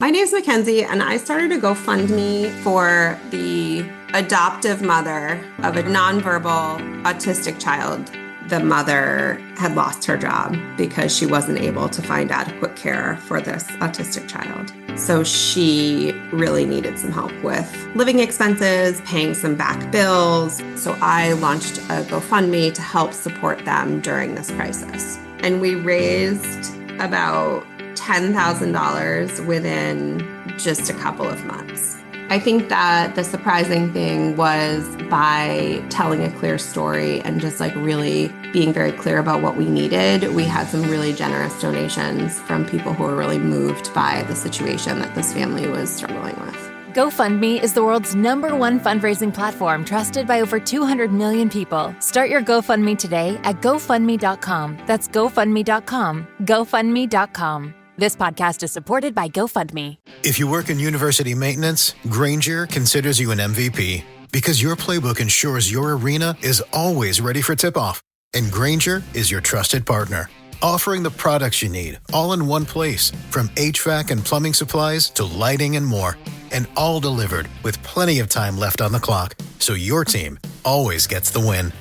My name's Mackenzie, and I started a GoFundMe for the adoptive mother of a nonverbal autistic child. The mother had lost her job because she wasn't able to find adequate care for this autistic child. So she really needed some help with living expenses, paying some back bills. So I launched a GoFundMe to help support them during this crisis. And we raised about $10,000 within just a couple of months. I think that the surprising thing was by telling a clear story and just really being very clear about what we needed, we had some really generous donations from people who were really moved by the situation that this family was struggling with. GoFundMe is the world's #1 fundraising platform trusted by over 200 million people. Start your GoFundMe today at GoFundMe.com. That's GoFundMe.com. GoFundMe.com. This podcast is supported by GoFundMe. If you work in university maintenance, Grainger considers you an MVP because your playbook ensures your arena is always ready for tip-off. And Grainger is your trusted partner, offering the products you need all in one place, from HVAC and plumbing supplies to lighting and more, and all delivered with plenty of time left on the clock, so your team always gets the win.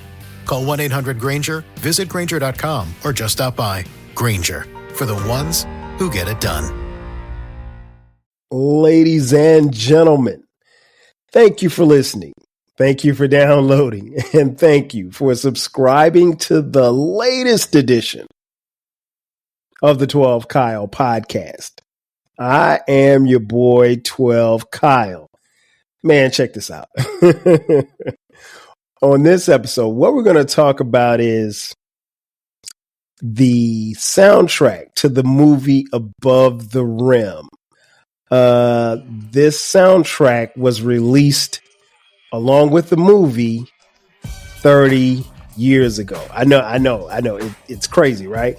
Call 1-800-GRAINGER, visit Grainger.com, or just stop by. Grainger, for the ones who get it done. Ladies and gentlemen, thank you for listening. Thank you for downloading, and thank you for subscribing to the latest edition of the 12 Kyle podcast. I am your boy 12 Kyle. Man, check this out. On this episode, what we're going to talk about is the soundtrack to the movie Above the Rim. This soundtrack was released along with the movie 30 years ago. I know. It's crazy, right?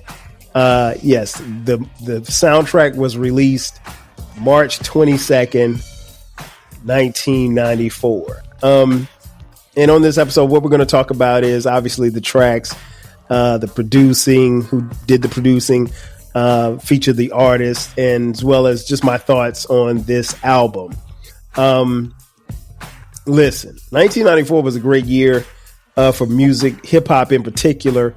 Yes, the soundtrack was released March 22nd, 1994. And on this episode, what we're going to talk about is obviously the tracks, the producing, who did the producing, feature the artist, and as well as just my thoughts on this album. Listen, 1994 was a great year for music, hip hop in particular.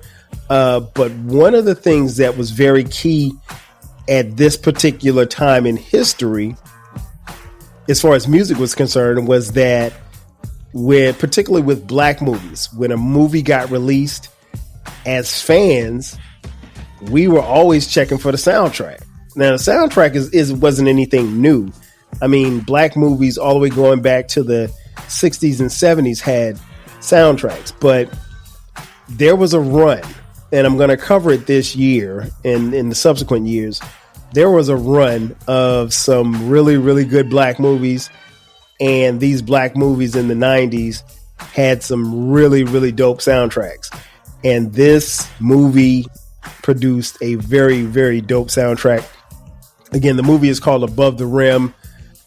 But one of the things that was very key at this particular time in history, as far as music was concerned, was that particularly with black movies, when a movie got released, as fans, we were always checking for the soundtrack. Now, the soundtrack wasn't anything new. I mean, black movies all the way going back to the 60s and 70s had soundtracks, but there was a run, and I'm going to cover it this year and in the subsequent years. There was a run of some really, really good black movies, and these black movies in the 90s had some really, really dope soundtracks. And this movie produced a very, very dope soundtrack. Again, the movie is called Above the Rim.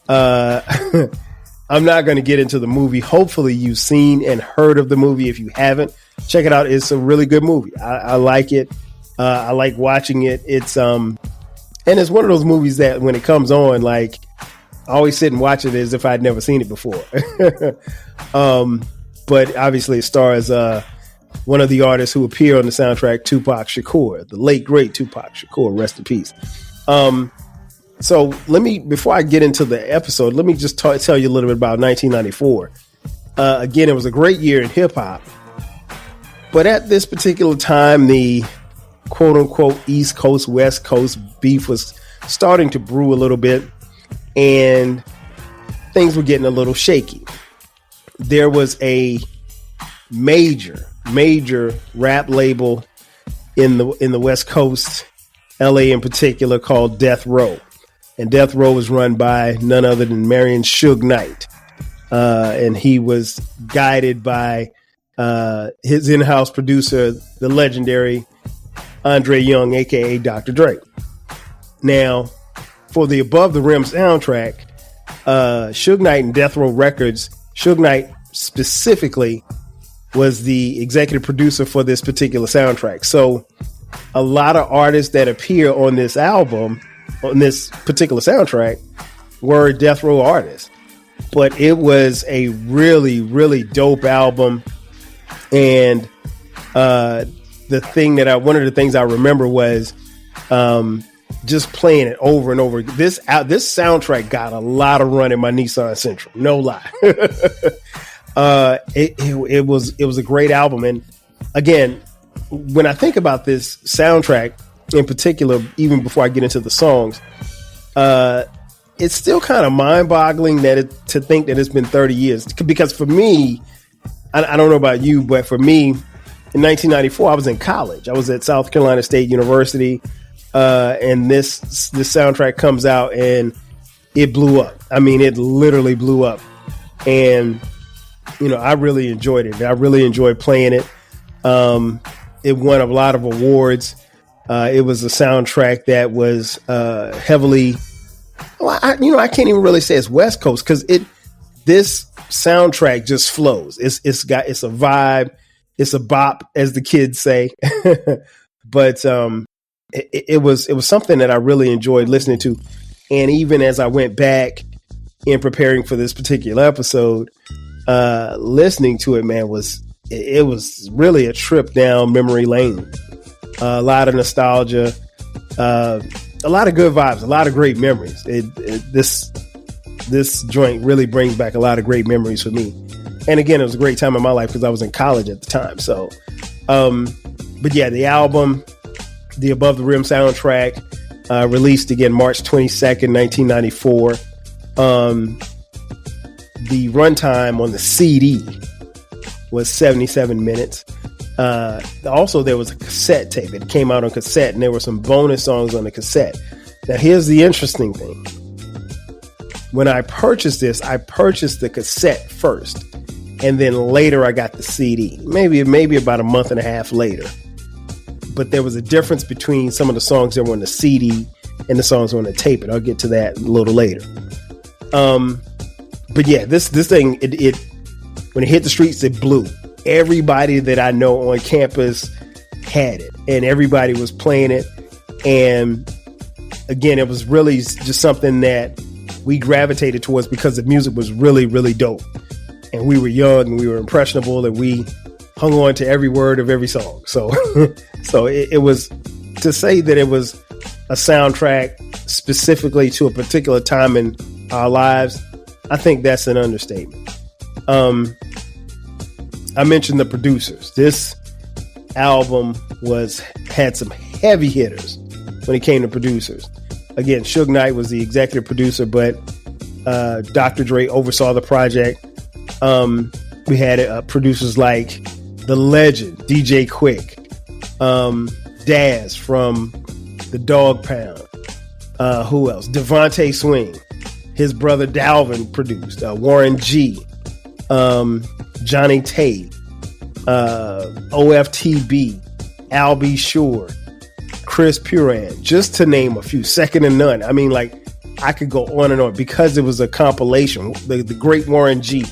I'm not going to get into the movie. Hopefully you've seen and heard of the movie. If you haven't, check it out. It's a really good movie. I like it. I like watching it. And it's one of those movies that when it comes on, I always sit and watch it as if I'd never seen it before. But obviously it stars one of the artists who appear on the soundtrack, Tupac Shakur, the late great Tupac Shakur, rest in peace. So before I get into the episode, let me just tell you a little bit about 1994. Again, it was a great year in hip hop, but at this particular time, the quote unquote East Coast, West Coast beef was starting to brew a little bit, and things were getting a little shaky. There was a major rap label in the West Coast, LA in particular, called Death Row. And Death Row was run by none other than Marion Suge Knight. And he was guided by his in-house producer, the legendary Andre Young, aka Dr. Dre. Now, for the Above the Rim soundtrack, Suge Knight and Death Row Records, Suge Knight specifically was the executive producer for this particular soundtrack. So a lot of artists that appear on this album, on this particular soundtrack were Death Row artists. But it was a really, really dope album. And one of the things I remember was just playing it over and over. This soundtrack got a lot of run in my Nissan Sentra, no lie. It was a great album. And again, when I think about this soundtrack in particular, even before I get into the songs, it's still kind of mind-boggling to think that it's been 30 years. Because for me, I don't know about you, but for me, in 1994, I was in college. I was at South Carolina State University, and this soundtrack comes out, and it blew up. I mean, it literally blew up. And, I really enjoyed it. I really enjoyed playing it. It won a lot of awards. It was a soundtrack that was heavily... Well, I can't even really say it's West Coast because this soundtrack just flows. It's a vibe, it's a bop, as the kids say. But it was something that I really enjoyed listening to, and even as I went back in preparing for this particular episode, listening to it, man, it was really a trip down memory lane. A lot of nostalgia. A lot of good vibes, a lot of great memories. This joint really brings back a lot of great memories for me. And again, it was a great time in my life because I was in college at the time. So, but yeah, the album, the Above the Rim soundtrack, released again March 22nd, 1994. The runtime on the CD was 77 minutes. Also, there was a cassette tape. It came out on cassette, and there were some bonus songs on the cassette. Now, here's the interesting thing. When I purchased this, I purchased the cassette first, and then later I got the CD. Maybe about a month and a half later. But there was a difference between some of the songs that were on the CD and the songs on the tape, and I'll get to that a little later. But yeah, this thing, it when it hit the streets, it blew. Everybody that I know on campus had it, and everybody was playing it. And again, it was really just something that we gravitated towards because the music was really, really dope. And we were young and we were impressionable, and we hung on to every word of every song. So, it was, to say that it was a soundtrack specifically to a particular time in our lives, I think that's an understatement. I mentioned the producers. This album had some heavy hitters when it came to producers. Again, Suge Knight was the executive producer, but Dr. Dre oversaw the project. We had producers like the legend DJ Quik, Daz from the Dogg Pound. Who else? Devontae Swing. His brother Dalvin produced. Warren G. Johnny Tate, OFTB, Al B. Sure, Chris Puran, just to name a few, Second to None. I mean, like, I could go on and on because it was a compilation. The great Warren G,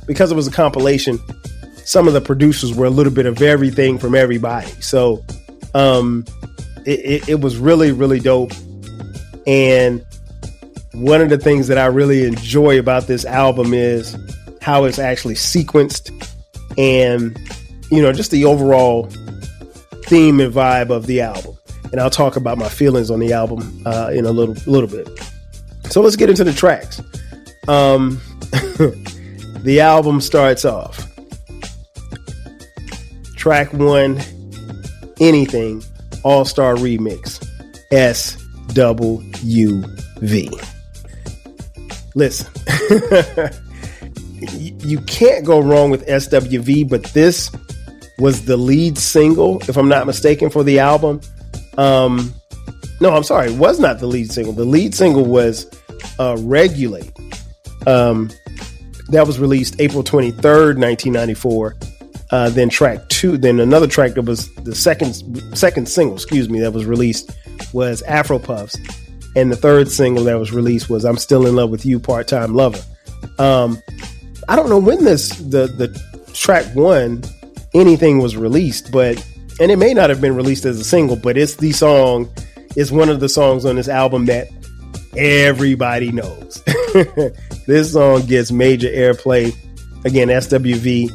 because it was a compilation, some of the producers were a little bit of everything from everybody. So it was really, really dope. And one of the things that I really enjoy about this album is how it's actually sequenced, and just the overall theme and vibe of the album. And I'll talk about my feelings on the album in a little bit. So let's get into the tracks. The album starts off. Track 1, Anything, All-Star Remix, SWV. Listen. You can't go wrong with SWV, but this was the lead single, if I'm not mistaken, for the album. No, I'm sorry, it was not the lead single. The lead single was Regulate. That was released April 23rd, 1994. Then track 2, then another track that was the second single, that was released was Afro Puffs. And the third single that was released was I'm Still in Love with You, Part-Time Lover. I don't know when the track 1, Anything, was released, and it may not have been released as a single, but it's one of the songs on this album that everybody knows. This song gets major airplay. Again, SWV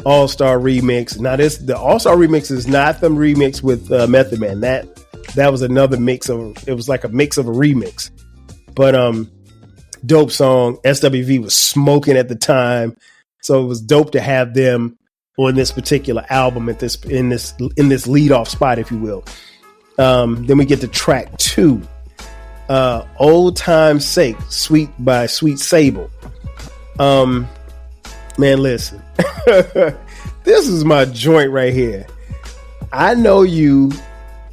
All-Star Remix. Now the All-Star Remix is not the remix with Method Man. That was another mix it was like a mix of a remix. But dope song. SWV was smoking at the time. So it was dope to have them on this particular album in this lead off spot, if you will. Then we get to track 2. Old Time's Sake, by Sweet Sable. Man, listen. This is my joint right here. I know you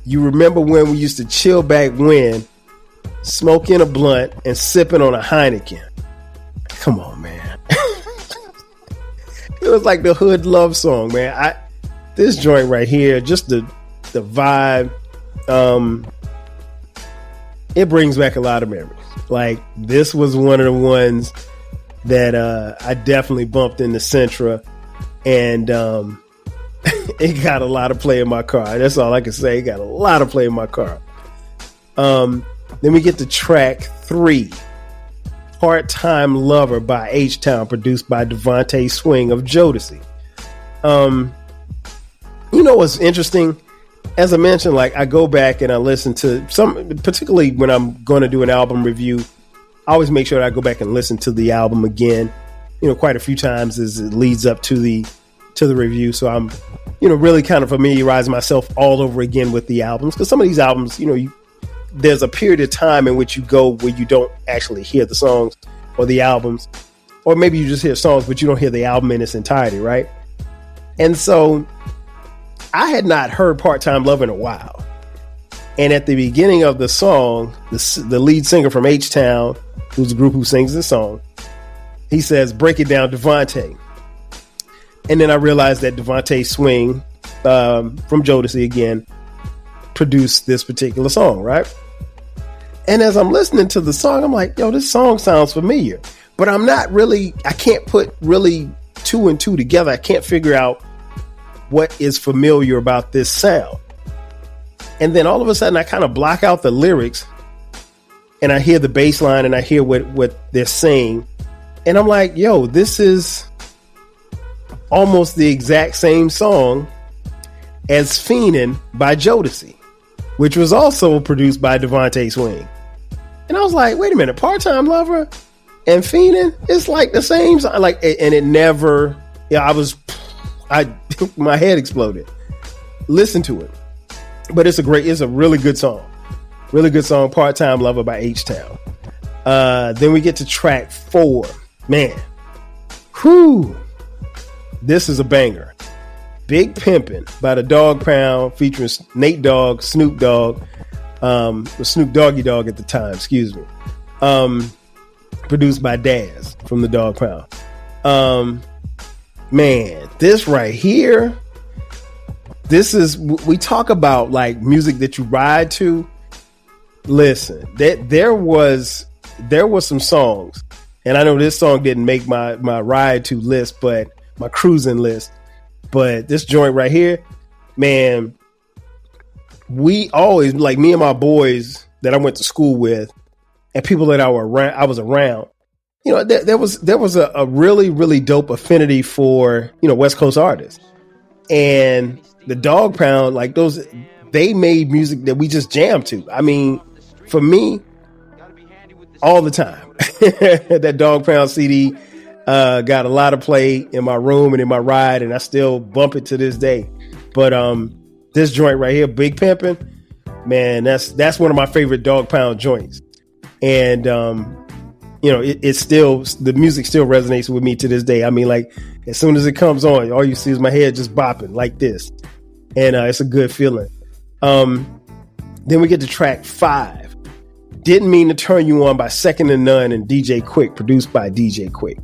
remember when we used to chill back when, smoking a blunt and sipping on a Heineken. Come on, man. It was like the hood love song, man. This joint right here, just the vibe, it brings back a lot of memories. Like, this was one of the ones that I definitely bumped in the Sentra, and it got a lot of play in my car. That's all I can say. It got a lot of play in my car. Then we get to track 3, Part-Time Lover by H-Town, produced by Devontae Swing of Jodeci. You know what's interesting? As I mentioned, like, I go back and I listen to some, particularly when I'm going to do an album review, I always make sure that I go back and listen to the album again, quite a few times as it leads up to the review. So I'm, really kind of familiarizing myself all over again with the albums. Because some of these albums, there's a period of time in which you go where you don't actually hear the songs or the albums, or maybe you just hear songs, but you don't hear the album in its entirety, right? And so I had not heard Part-Time Love in a while. And at the beginning of the song, the lead singer from H-Town, who's the group who sings this song, he says, "Break it down, Devontae." And then I realized that Devontae Swing, from Jodeci again, produced this particular song, right? And as I'm listening to the song, I'm like, yo, this song sounds familiar. But I can't put really 2 and 2 together. I can't figure out what is familiar about this sound. And then all of a sudden I kind of block out the lyrics and I hear the bass line and I hear what they're saying. And I'm like, yo, this is almost the exact same song as Fiendin' by Jodeci, which was also produced by Devontae Swing. And I was like, wait a minute, Part-Time Lover and Fiendin', it's like the same song. Like, and it never, my head exploded. Listen to it. But it's a really good song. Really good song, Part-Time Lover by H-Town. Then we get to track 4. Man. Whew. This is a banger. Big Pimpin' by the Dogg Pound, featuring Nate Dogg, Snoop Dogg, Snoop Doggy Dogg at the time, excuse me. Produced by Daz from the Dogg Pound. Man, this right here, we talk about like music that you ride to. Listen, there was some songs, and I know this song didn't make my ride to list, but my cruising list. But this joint right here, man, we always, like, me and my boys that I went to school with and people that I was around, there was a really, really dope affinity for, West Coast artists. And the Dogg Pound, like, they made music that we just jammed to. I mean, for me, all the time. That Dogg Pound CD got a lot of play in my room and in my ride, and I still bump it to this day. But this joint right here, Big Pimpin', man, that's one of my favorite Dogg Pound joints. And it's still, the music still resonates with me to this day. I mean, like, as soon as it comes on, all you see is my head just bopping like this, and it's a good feeling. Then we get to track 5, Didn't Mean to Turn You On by Second to None and DJ Quik, produced by DJ Quik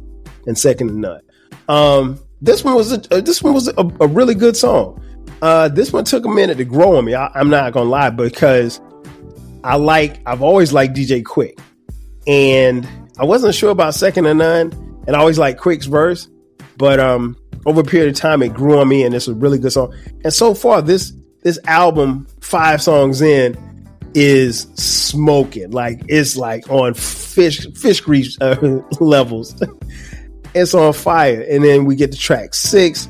and Second to None. This one was a really good song. This one took a minute to grow on me. I'm not gonna lie, because I've always liked DJ Quik, and I wasn't sure about Second to None, and I always liked Quik's verse, but over a period of time it grew on me, and it's a really good song. And so far this album, 5 songs in, is smoking. Like, it's like on fish grease levels. It's on fire. And then we get to track 6,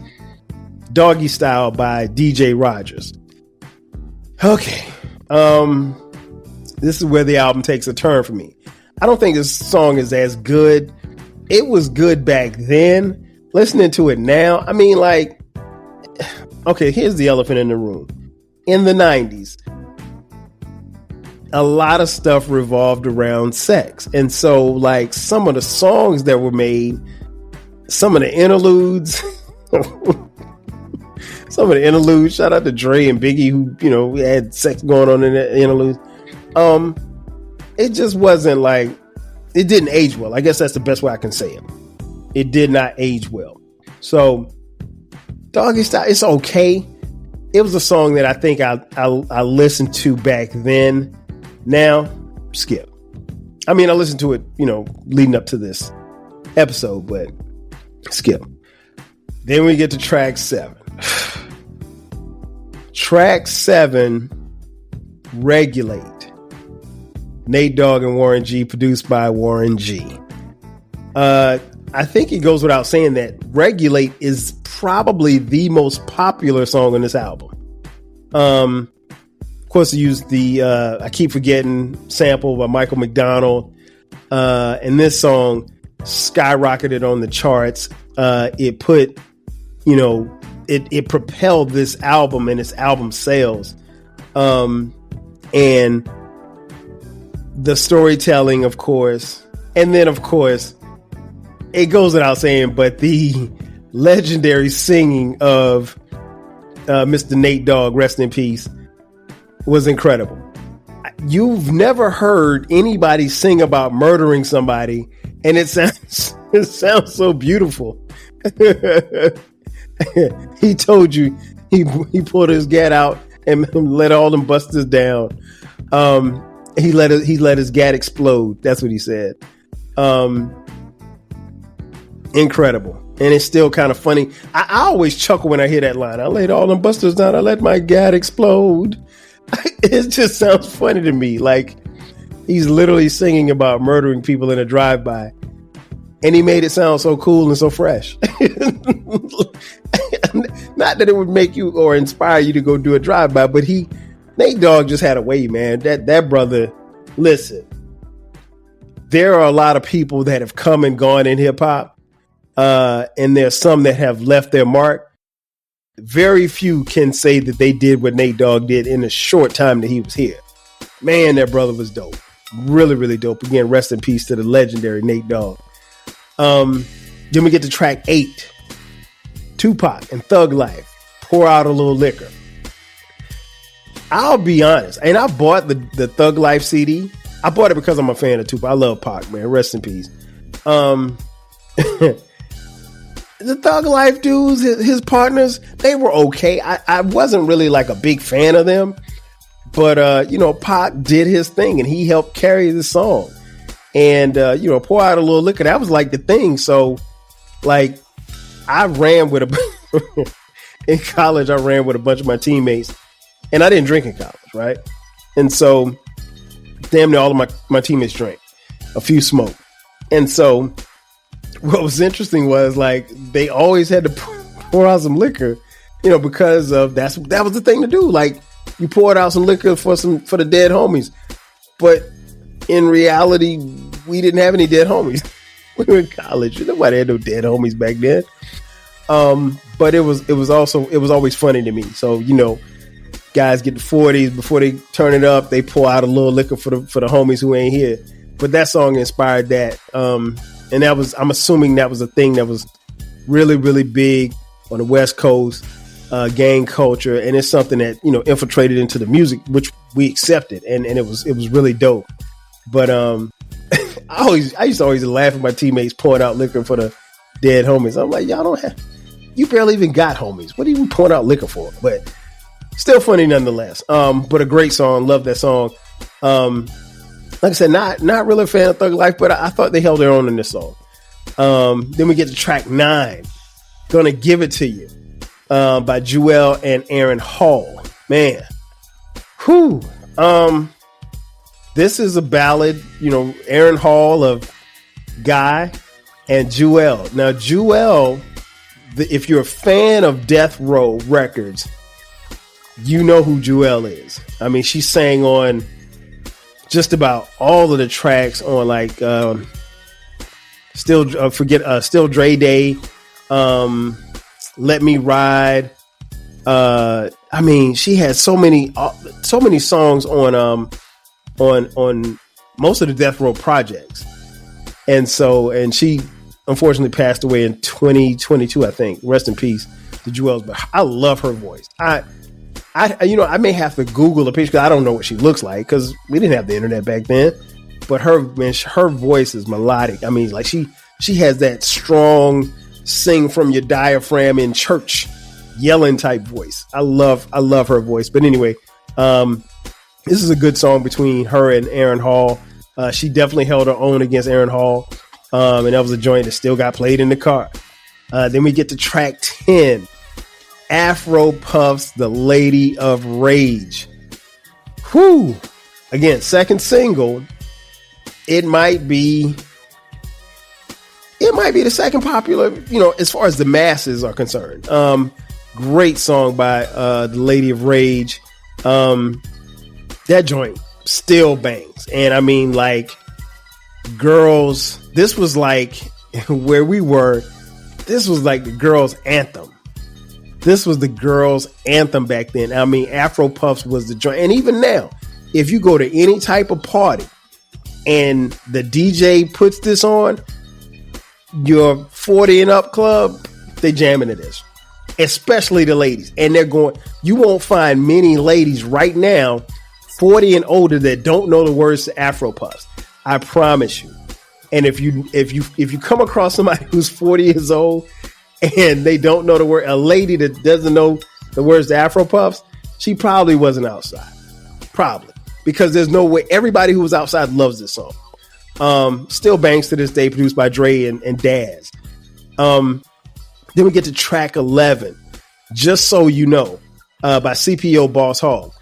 Doggy Style by DJ Rogers. Okay. This is where the album takes a turn for me. I don't think this song is as good. It was good back then. Listening to it now, I mean, like, okay, here's the elephant in the room. In the 90s, a lot of stuff revolved around sex. And so, like, some of the songs that were made, some of the interludes, shout out to Dre and Biggie, who, you know, had sex going on in the interludes. It just wasn't like, it didn't age well. I guess that's the best way I can say it. It did not age well. So, Doggy Style, it's okay. It was a song that I think I listened to back then. Now, skip. I mean, I listened to it, you know, leading up to this episode, but skip. Then we get to track 7. Track 7, Regulate. Nate Dogg and Warren G, produced by Warren G. I think it goes without saying that Regulate is probably the most popular song on this album. Of course, they used the I Keep Forgetting sample by Michael McDonald. And this song skyrocketed on the charts. It put, you know, it propelled this album and its album sales. And the storytelling, of course. And then, of course, it goes without saying, but the legendary singing of Mr. Nate Dogg, rest in peace, was incredible. You've never heard anybody sing about murdering somebody, and it sounds so beautiful. He told you he pulled his gat out and let all them busters down. He let his gat explode. That's what he said. Incredible. And it's still kind of funny. I always chuckle when I hear that line. I laid all them busters down. I let my gat explode. It just sounds funny to me. Like, he's literally singing about murdering people in a drive-by. And he made it sound so cool and so fresh. Not that it would make you or inspire you to go do a drive-by, but Nate Dogg just had a way, man. That brother, listen, there are a lot of people that have come and gone in hip-hop. And there's some that have left their mark. Very few can say that they did what Nate Dogg did in the short time that he was here. Man, that brother was dope. Really, really dope. Again, rest in peace to the legendary Nate Dogg. Then we get to track 8. Tupac and Thug Life, Pour Out a Little Liquor. I'll be honest, and I bought the Thug Life CD. I bought it because I'm a fan of Tupac. I love Pac, man. Rest in peace. The Thug Life dudes, his partners, they were okay. I wasn't really like a big fan of them, but you know, Pac did his thing and he helped carry the song. And you know, Pour Out a Little Liquor, that was like the thing. So, like, I ran with in college. I ran with a bunch of my teammates, and I didn't drink in college, right? And so, damn near all of my teammates drank. A few smoked, and so. What was interesting was, like, they always had to pour out some liquor, you know, because of that was the thing to do. Like, you poured out some liquor for the dead homies, but in reality, we didn't have any dead homies. We were in college. Nobody had no dead homies back then. But it was always funny to me. So, you know, guys get the 40s before they turn it up. They pour out a little liquor for the homies who ain't here. But that song inspired that. And I'm assuming that was a thing that was really, really big on the West Coast, gang culture. And it's something that, you know, infiltrated into the music, which we accepted. And it was really dope. But I used to always laugh at my teammates pouring out liquor for the dead homies. I'm like, you barely even got homies. What are you pouring out liquor for? But still funny nonetheless. But a great song. Love that song. Like I said, not really a fan of Thug Life, but I thought they held their own in this song. Then we get to track 9, Gonna Give It to You, by Jewel and Aaron Hall. Man, whew. This is a ballad, Aaron Hall of Guy and Jewel. Now, Jewel, if you're a fan of Death Row Records, you know who Jewel is. I mean, she sang on just about all of the tracks on like Still Dre Day, Let Me Ride. I mean, she had so many songs on most of the Death Row projects. And she unfortunately passed away in 2022, I think. Rest in peace to Jewel. But I love her voice. I may have to Google a picture because I don't know what she looks like because we didn't have the internet back then. But her voice is melodic. I mean, like she has that strong sing from your diaphragm in church yelling type voice. I love her voice. But anyway, this is a good song between her and Aaron Hall. She definitely held her own against Aaron Hall. And that was a joint that still got played in the car. Then we get to track 10, Afro Puffs, The Lady of Rage. Whew. Again, second single. It might be the second popular, as far as the masses are concerned. Great song by The Lady of Rage. That joint still bangs. And I mean, like, girls, this was like where we were. This was like the girls' anthem. This was the girls' anthem back then. I mean, Afro Puffs was the joint. And even now, if you go to any type of party and the DJ puts this on, your 40 and up club, they jamming to this, especially the ladies. And you won't find many ladies right now, 40 and older, that don't know the words to Afro Puffs. I promise you. And if you come across somebody who's 40 years old and they don't know the word, a lady that doesn't know the words to Afro Puffs, she probably wasn't outside. Probably. Because there's no way. Everybody who was outside loves this song. Still bangs to this day, produced by Dre and Daz. Then we get to track 11, Just So You Know, by C.P.O. Boss Hogg.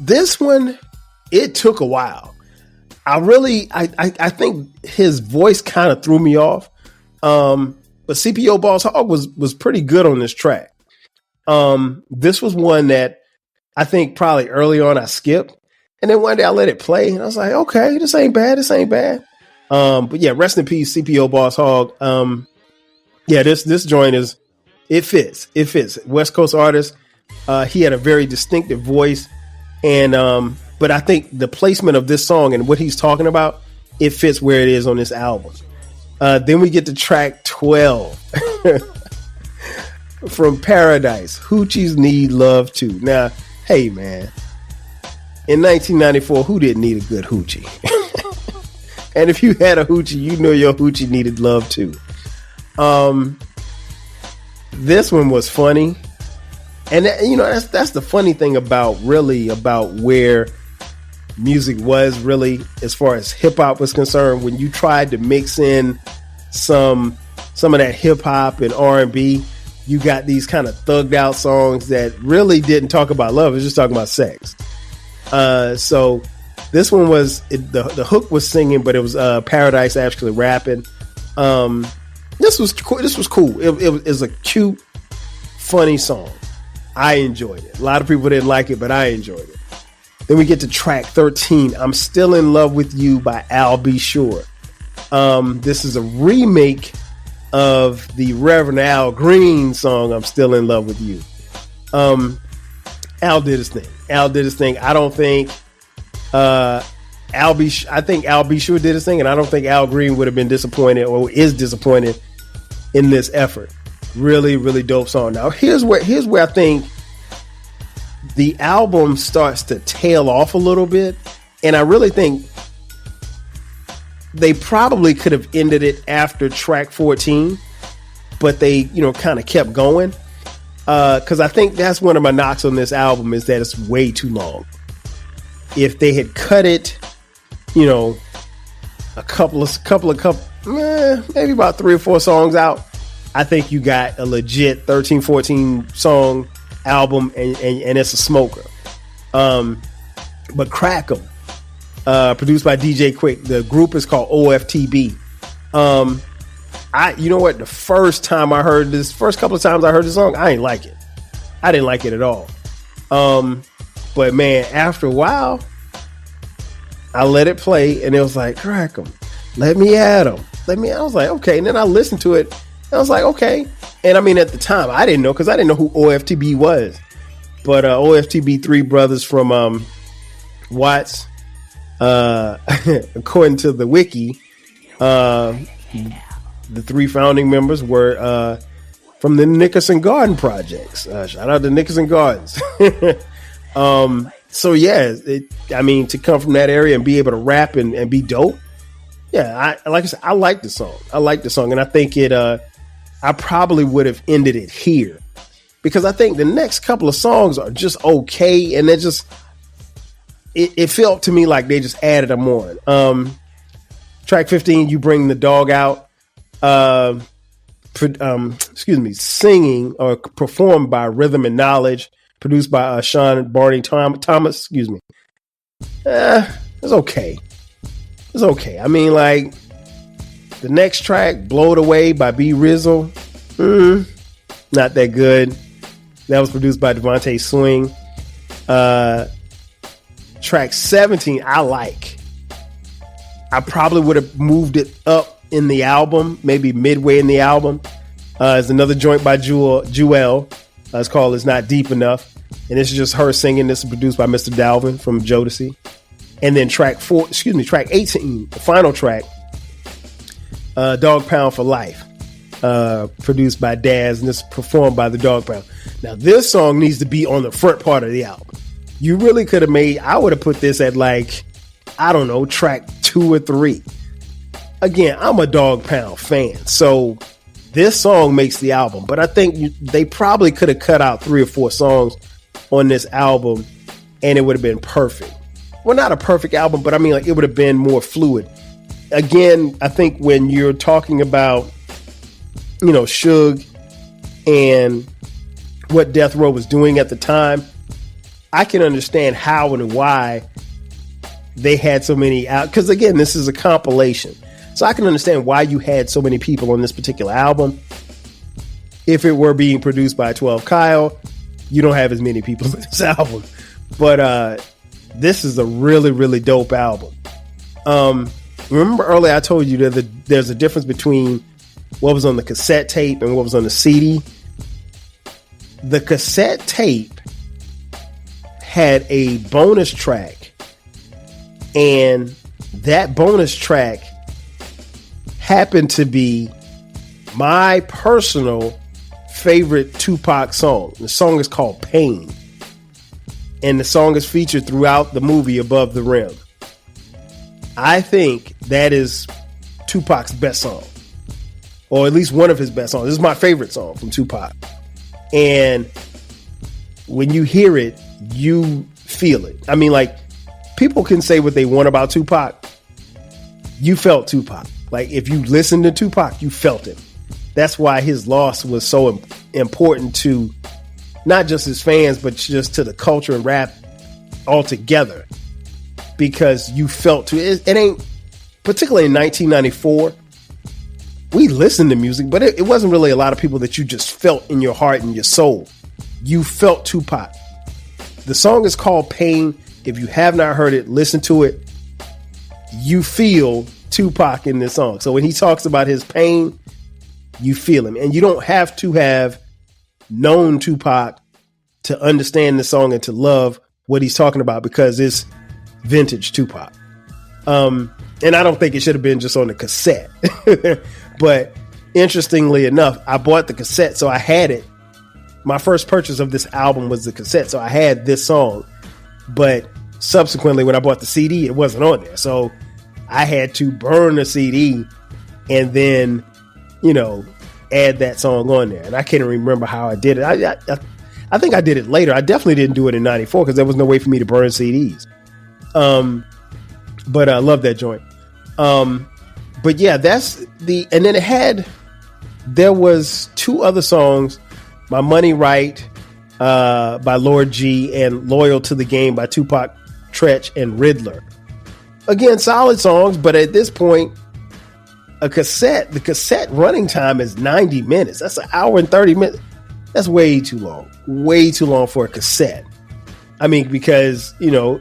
This one, it took a while. I think his voice kind of threw me off. But C.P.O. Boss Hogg was pretty good on this track. This was one that I think probably early on I skipped. And then one day I let it play and I was like, okay, this ain't bad. But yeah, rest in peace, C.P.O. Boss Hogg. Yeah, this joint it fits. West Coast artist. He had a very distinctive voice. And, but I think the placement of this song and what he's talking about, it fits where it is on this album. Then we get to track 12 from Paradise, Hoochies Need Love Too. Now, hey man, in 1994, who didn't need a good hoochie? And if you had a hoochie, you know your hoochie needed love too. This one was funny. And that's the funny thing about where music was really, as far as hip hop was concerned, when you tried to mix in some of that hip hop and R&B, you got these kind of thugged out songs that really didn't talk about love. It was just talking about sex. So this one was, the hook was singing, but it was Paradise actually rapping. This was cool. It was a cute, funny song. I enjoyed it. A lot of people didn't like it, but I enjoyed it. Then we get to track 13, I'm Still in Love with You by Al B. Sure. This is a remake of the Reverend Al Green song, I'm Still in Love with You. Al did his thing. I don't think I think Al B. Sure did his thing, and I don't think Al Green would have been disappointed or is disappointed in this effort. Really, really dope song. Now, here's where I think the album starts to tail off a little bit, and I really think they probably could have ended it after track 14, but they, kind of kept going. Because I think that's one of my knocks on this album is that it's way too long. If they had cut it, a couple, maybe about 3 or 4 songs out, I think you got a legit 13, 14 song album, and it's a smoker. But crack 'em. produced by DJ Quik. The group is called OFTB. You know what? The first couple of times I heard this song, I ain't like it. I didn't like it at all. But man, after a while, I let it play, and it was like, crack them, let me at them, I was like, okay. And then I listened to it, and I was like, okay. And I mean, at the time, I didn't know, because I didn't know who OFTB was. But OFTB, three brothers from Watts, according to the wiki, the three founding members were from the Nickerson Garden Projects. Shout out to Nickerson Gardens. So yeah, to come from that area and be able to rap and be dope. Yeah, like I said, I like the song. And I think I probably would have ended it here, because I think the next couple of songs are just okay, and they're just, it felt to me like they just added them on. Track 15, You Bring the Dog Out. Singing or performed by Rhythm and Knowledge, produced by Sean Barney Thomas. It's okay. I mean, like, the next track, Blowed Away by B Rizzle, not that good. That was produced by Devontae Swing. Track 17, I like. I probably would have moved it up in the album, maybe midway in the album. It's another joint by Jewel. It's called It's Not Deep Enough. And this is just her singing. This is produced by Mr. Dalvin from Jodeci. And then track 18, the final track, Dog Pound for Life, produced by Daz, and this is performed by the Dog Pound. Now, this song needs to be on the front part of the album. You really could have I would have put this at, like, I don't know, track 2 or 3. Again, I'm a Dog Pound fan, so this song makes the album. But I think they probably could have cut out 3 or 4 songs on this album, and it would have been perfect. Well, not a perfect album, but I mean, like, it would have been more fluid. Again, I think when you're talking about, Suge and what Death Row was doing at the time, I can understand how and why they had so many out. Because again, this is a compilation. So I can understand why you had so many people on this particular album. If it were being produced by 12 Kyle, you don't have as many people in this album. But this is a really, really dope album. Remember earlier I told you that there's a difference between what was on the cassette tape and what was on the CD. The cassette tape had a bonus track, and that bonus track happened to be my personal favorite Tupac song. The song is called Pain, and the song is featured throughout the movie Above the Rim. I think that is Tupac's best song, or at least one of his best songs. This is my favorite song from Tupac, and when you hear it, you feel it. I mean, like, people can say what they want about Tupac. You felt Tupac. Like, if you listened to Tupac, you felt it. That's why his loss was so important to not just his fans, but just to the culture and rap altogether. Because you felt it ain't, particularly in 1994, we listened to music, but it wasn't really a lot of people that you just felt in your heart and your soul. You felt Tupac. The song is called Pain. If you have not heard it, listen to it. You feel Tupac in this song. So when he talks about his pain, you feel him. And you don't have to have known Tupac to understand the song and to love what he's talking about, because it's vintage Tupac. And I don't think it should have been just on the cassette. But interestingly enough, I bought the cassette, so I had it. My first purchase of this album was the cassette, so I had this song. But subsequently, when I bought the CD, it wasn't on there. So I had to burn the CD and then, add that song on there. And I can't remember how I did it. I think I did it later. I definitely didn't do it in 94 because there was no way for me to burn CDs. But I love that joint. But yeah, and then there was 2 other songs, My Money Right by Lord G and Loyal to the Game by Tupac, Tretch, and Riddler. again, solid songs, but at this point, the cassette running time is 90 minutes. That's an hour and 30 minutes. That's way too long. Way too long for a cassette. I mean, because, a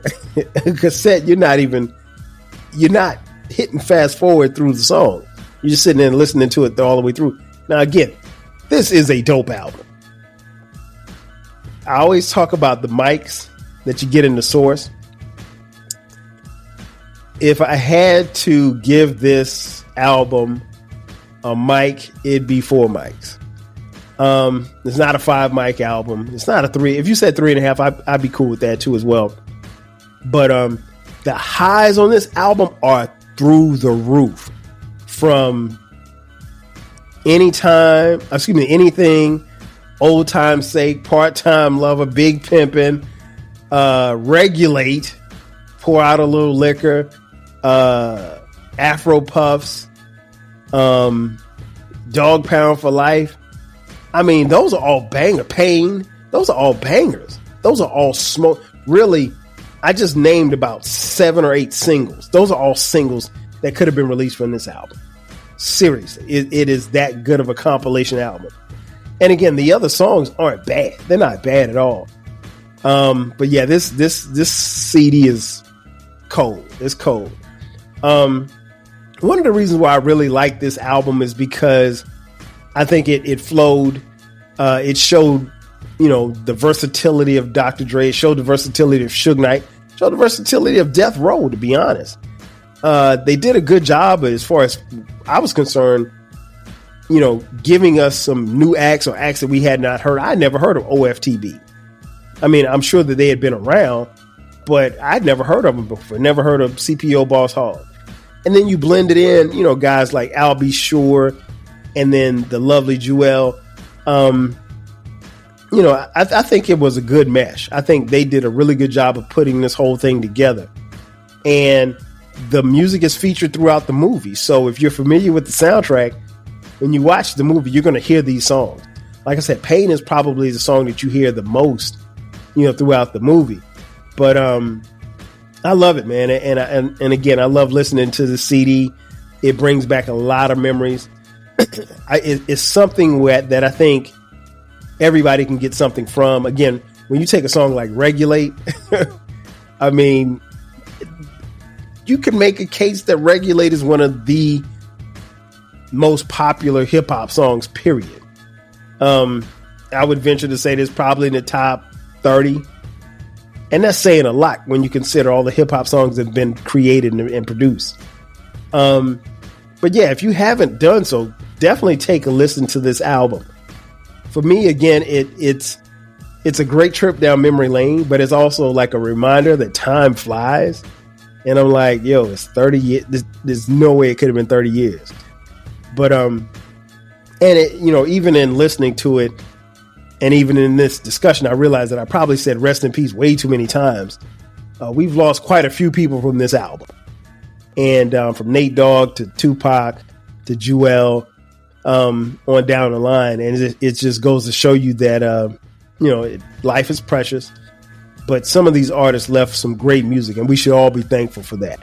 cassette, you're not hitting fast forward through the song. You're just sitting there and listening to it all the way through. Now, again, this is a dope album. I always talk about the mics that you get in the Source. If I had to give this album a mic, it'd be 4 mics. It's not a 5 mic album. It's not a 3. If you said 3.5, I'd be cool with that too as well. But the highs on this album are through the roof. From anything, Old Time's Sake, Part-Time Lover, Big Pimpin', Regulate, Pour Out a Little Liquor, Afro Puffs, Dog Pound for Life. I mean, those are all Pain. Those are all bangers. Those are all smoke. Really, I just named about 7 or 8 singles. Those are all singles that could have been released from this album. Seriously, it is that good of a compilation album. And again, the other songs aren't bad. They're not bad at all. But yeah, this CD is cold. It's cold. One of the reasons why I really like this album is because I think it flowed. It showed, the versatility of Dr. Dre. It showed the versatility of Suge Knight. It showed the versatility of Death Row, to be honest. They did a good job, as far as I was concerned, giving us some new acts or acts that we had not heard. I never heard of OFTB. I mean, I'm sure that they had been around, but I'd never heard of them before. Never heard of C.P.O. Boss Hogg. And then you blended in, guys like Al B. Sure, and then the lovely Jewel. I think it was a good mesh. I think they did a really good job of putting this whole thing together. And the music is featured throughout the movie. So if you're familiar with the soundtrack, when you watch the movie, you're going to hear these songs. Like I said, Pain is probably the song that you hear the most, throughout the movie. But I love it, man. And again, I love listening to the CD. It brings back a lot of memories. It's something that I think everybody can get something from. Again, when you take a song like Regulate, I mean, you can make a case that Regulate is one of the most popular hip hop songs, period. I would venture to say this probably in the top 30. And that's saying a lot when you consider all the hip hop songs that have been created and produced. But yeah, if you haven't done so, definitely take a listen to this album. For me, again, it's a great trip down memory lane, but it's also like a reminder that time flies. And I'm like, yo, it's 30 years. There's no way it could have been 30 years. But, and it, even in listening to it, and even in this discussion, I realized that I probably said rest in peace way too many times. We've lost quite a few people from this album. And from Nate Dogg to Tupac to Jewel, on down the line. And it just goes to show you that, life is precious. But some of these artists left some great music, and we should all be thankful for that.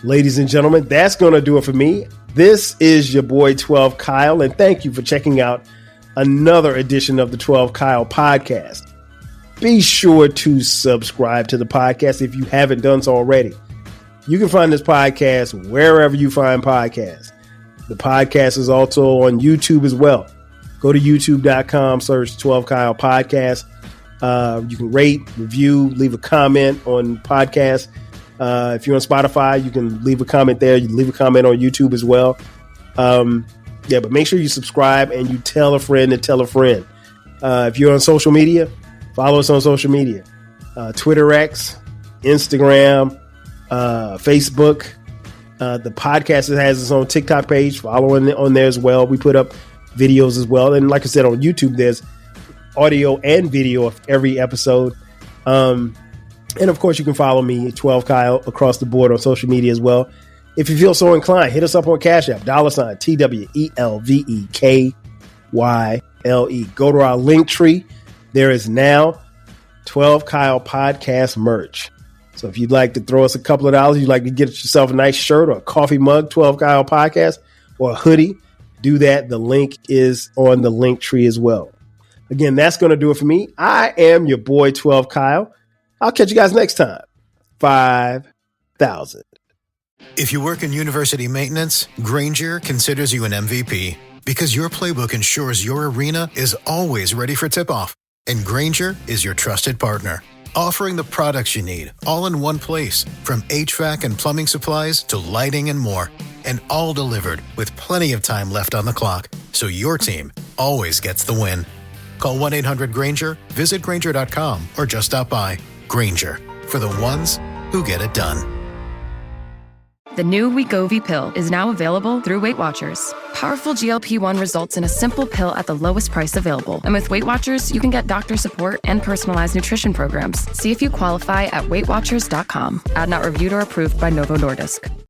Ladies and gentlemen, that's going to do it for me. This is your boy 12 Kyle, and thank you for checking out another edition of the 12 Kyle podcast. Be sure to subscribe to the podcast if you haven't done so already. You can find this podcast wherever you find podcasts. The podcast is also on YouTube as well. Go to youtube.com, search 12 Kyle podcast. You can rate, review, leave a comment on podcast. If you're on Spotify, you can leave a comment there. You can leave a comment on YouTube as well. But make sure you subscribe and you tell a friend to tell a friend. If you're on social media, follow us on social media. Twitter X, Instagram, Facebook. The podcast has its own TikTok page. Follow on there as well. We put up videos as well. And like I said, on YouTube, there's audio and video of every episode. And of course, you can follow me, 12 Kyle, across the board on social media as well. If you feel so inclined, hit us up on Cash App, $ TWELVEKYLE. Go to our link tree. There is now 12 Kyle podcast merch. So if you'd like to throw us a couple of dollars, you'd like to get yourself a nice shirt or a coffee mug, 12 Kyle Podcast, or a hoodie, do that. The link is on the link tree as well. Again, that's going to do it for me. I am your boy, 12 Kyle. I'll catch you guys next time. 5,000. If you work in university maintenance, Granger considers you an MVP because your playbook ensures your arena is always ready for tip-off. And Granger is your trusted partner, offering the products you need all in one place, from HVAC and plumbing supplies to lighting and more, and all delivered with plenty of time left on the clock, so your team always gets the win. Call 1-800-GRANGER, visit Granger.com, or just stop by. Granger, for the ones who get it done. The new Wegovy pill is now available through Weight Watchers. Powerful GLP-1 results in a simple pill at the lowest price available. And with Weight Watchers, you can get doctor support and personalized nutrition programs. See if you qualify at WeightWatchers.com. Ad not reviewed or approved by Novo Nordisk.